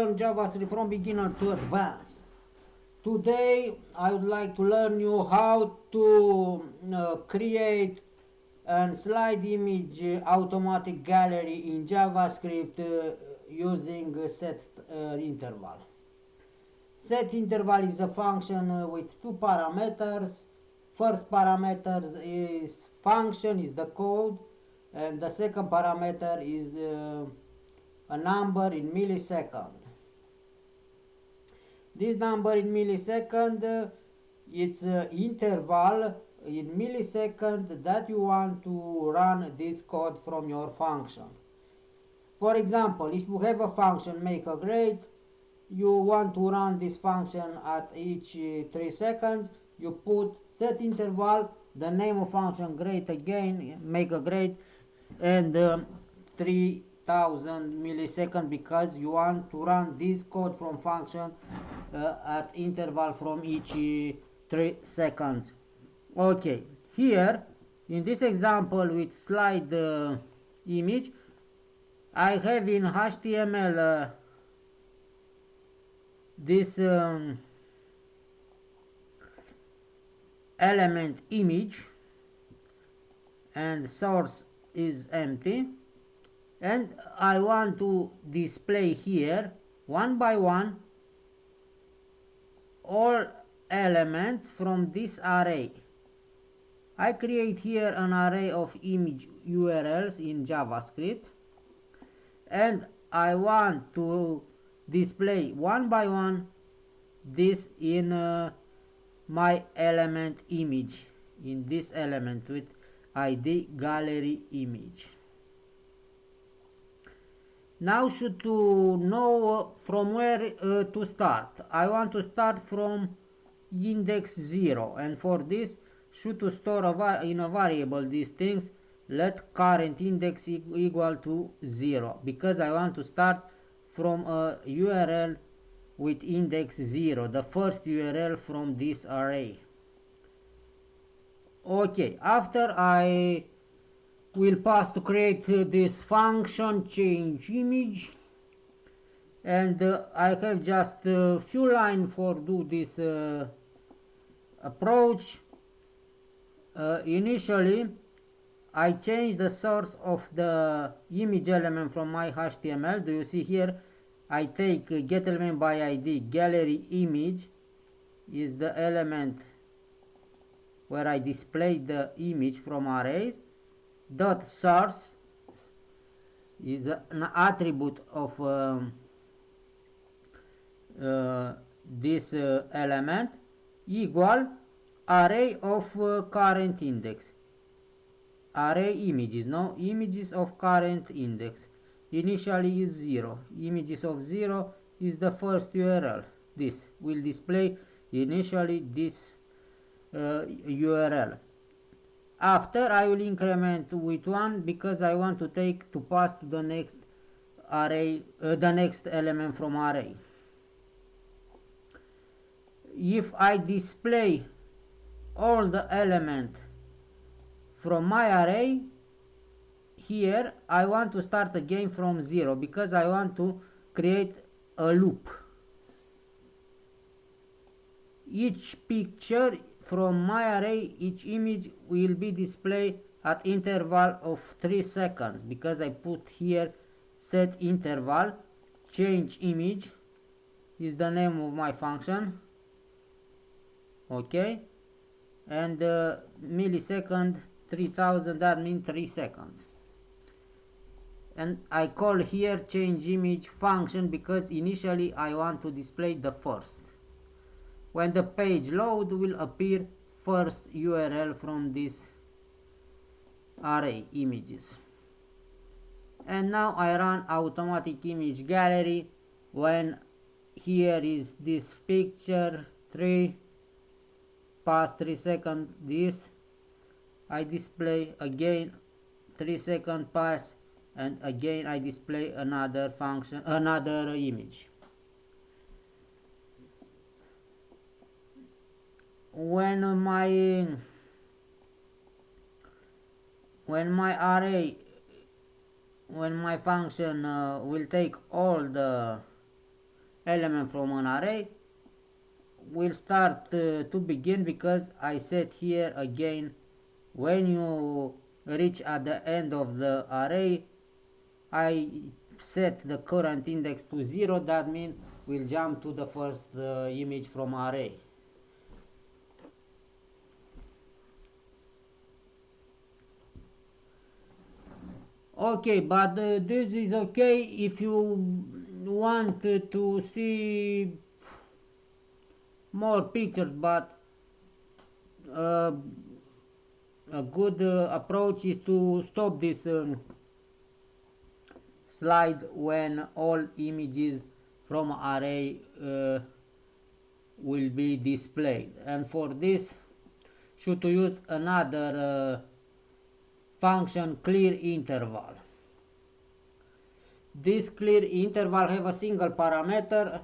Learn JavaScript from beginner to advanced. Today I would like to learn you how to create and slide image automatic gallery in JavaScript using setInterval. SetInterval is a function with two parameters. First parameter is function, is the code, and the second parameter is a number in millisecond. This number in millisecond, it's interval in millisecond that you want to run this code from your function. For example, if you have a function make a grade, you want to run this function at each 3 seconds, you put set interval, the name of function grade again, make a grade, and 3000 milliseconds because you want to run this code from function at interval from each 3 seconds. Okay, here in this example with slide image, I have in HTML this element image and source is empty, and I want to display here one by one all elements from this array. I create here an array of image URLs in JavaScript, and I want to display one by one this in my element image, in this element with ID gallery image. Now should to know from where to start. I want to start from index 0, and for this should to store in a variable these things. Let current index equal to 0 because I want to start from a URL with index 0, the first URL from this array. Okay, after I will pass to create this function change image, and I have just a few lines for do this approach. Initially I change the source of the image element from my HTML. Do you see here? I take get element by ID gallery image is the element where I display the image from arrays. Dot source is an attribute of this element equal array of current index. Array images, no, images of current index. Initially is 0. Images of 0 is the first URL. This will display initially this URL. After I will increment with 1 because I want to take to pass to the next array, the next element from array. If I display all the element from my array, here I want to start again from 0 because I want to create a loop. Each picture from my array, each image will be displayed at interval of 3 seconds because I put here set interval. Change image is the name of my function. Okay, and millisecond 3000, that means 3 seconds. And I call here change image function because initially I want to display the first. When the page load will appear first URL from this array images. And now I run automatic image gallery. When here is this picture 3 past 3 seconds, this I display again 3 seconds pass, and again I display another function, another image. When my array, when my function will take all the element from an array will start to begin, because I set here again, when you reach at the end of the array, I set the current index to 0. That means we'll jump to the first image from array. Okay, but this is okay if you want to see more pictures, but a good approach is to stop this slide when all images from array will be displayed, and for this should to use another function, clear interval. This clear interval have a single parameter.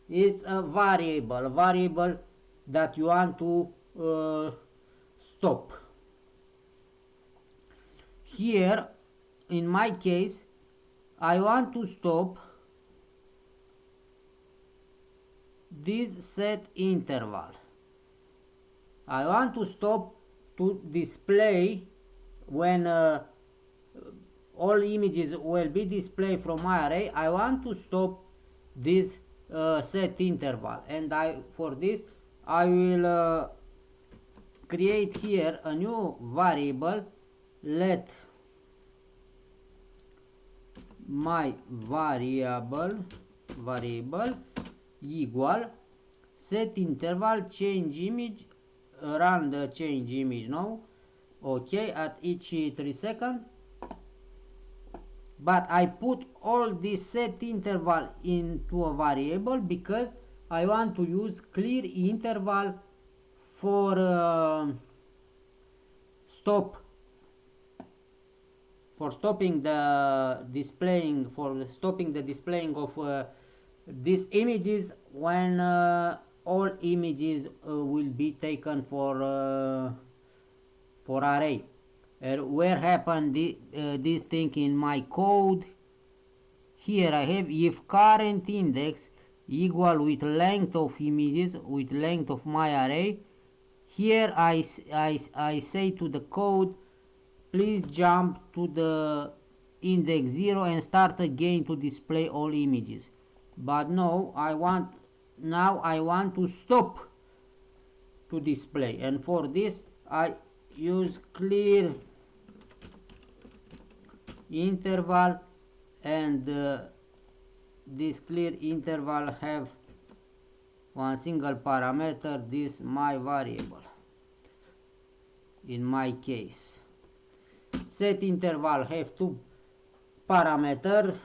It's a variable that you want to stop. Here in my case I want to stop this set interval. I want to stop to display when all images will be displayed from my array. I want to stop this set interval, and for this I will create here a new variable. Let my variable equal set interval change image, run the change image now, okay, at each 3 seconds. But I put all this set interval into a variable because I want to use clear interval for stopping the displaying of these images when all images will be taken for array. Where happened this thing in my code? Here I have if current index equal with length of images with length of my array. Here I say to the code, please jump to the index 0 and start again to display all images. But no, I want to stop to display, and for this I use clear interval, and this clear interval have one single parameter, this my variable in my case. Set interval have two parameters.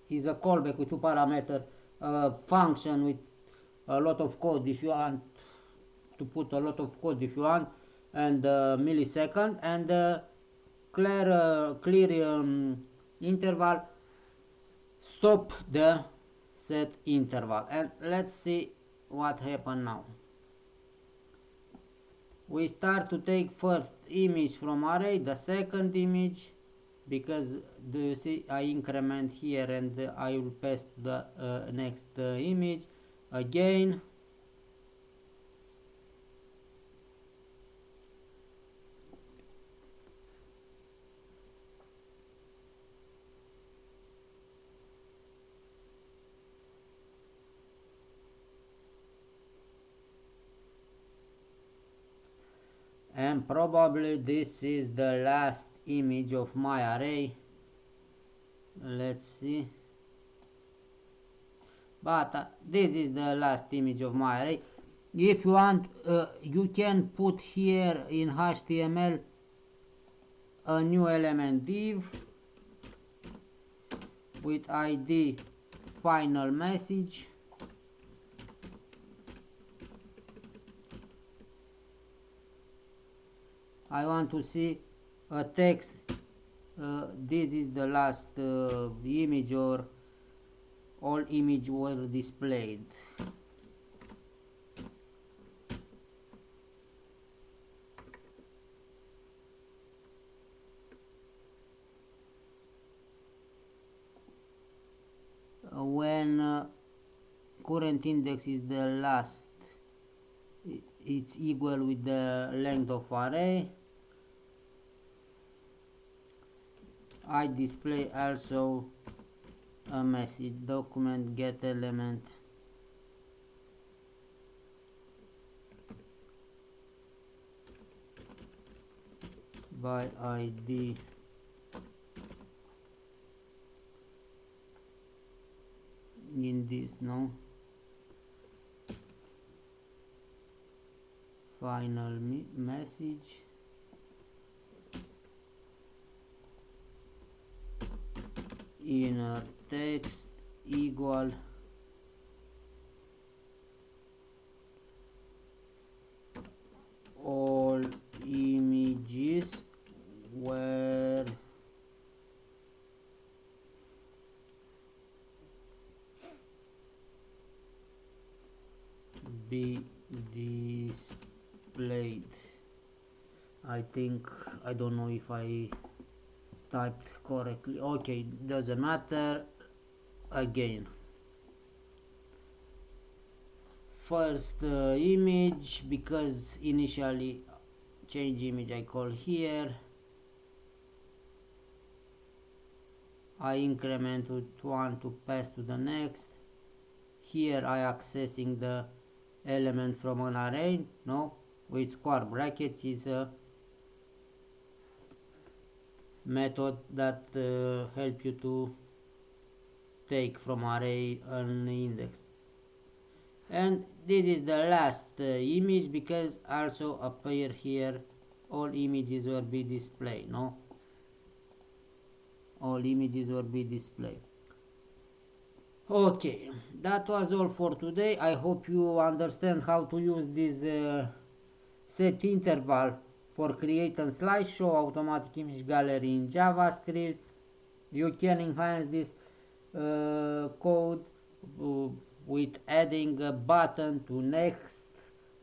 Is a callback with two parameters, function with a lot of code if you want to put a lot of code if you want, and millisecond, and clear interval stop the set interval. And let's see what happened now. We start to take first image from array, the second image, because do you see I increment here, and I will paste the next image again. And probably this is the last image of my array. Let's see. But this is the last image of my array. If you want, you can put here in HTML a new element div with ID final message. I want to see a text, this is the last image, or all images were displayed. when current index is the last, it's equal with the length of array. I display also a message document get element by ID in this final message inner text equal all images were be displayed. I think, I don't know if I typed correctly. Okay, doesn't matter. Again, first image, because initially change image I call here, I increment with 1 to pass to the next. Here I accessing the element from an array, with square brackets is a method that help you to take from array an index. And this is the last image, because also appear here all images will be displayed, all images will be displayed. Okay, that was all for today. I hope you understand how to use this set interval for create a slideshow automatic image gallery in JavaScript. You can enhance this code with adding a button to next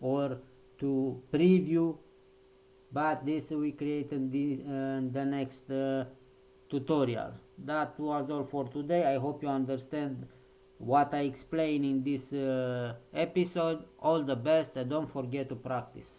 or to preview, but this we create in the next tutorial. That was all for today. I hope you understand what I explain in this episode. All the best and don't forget to practice.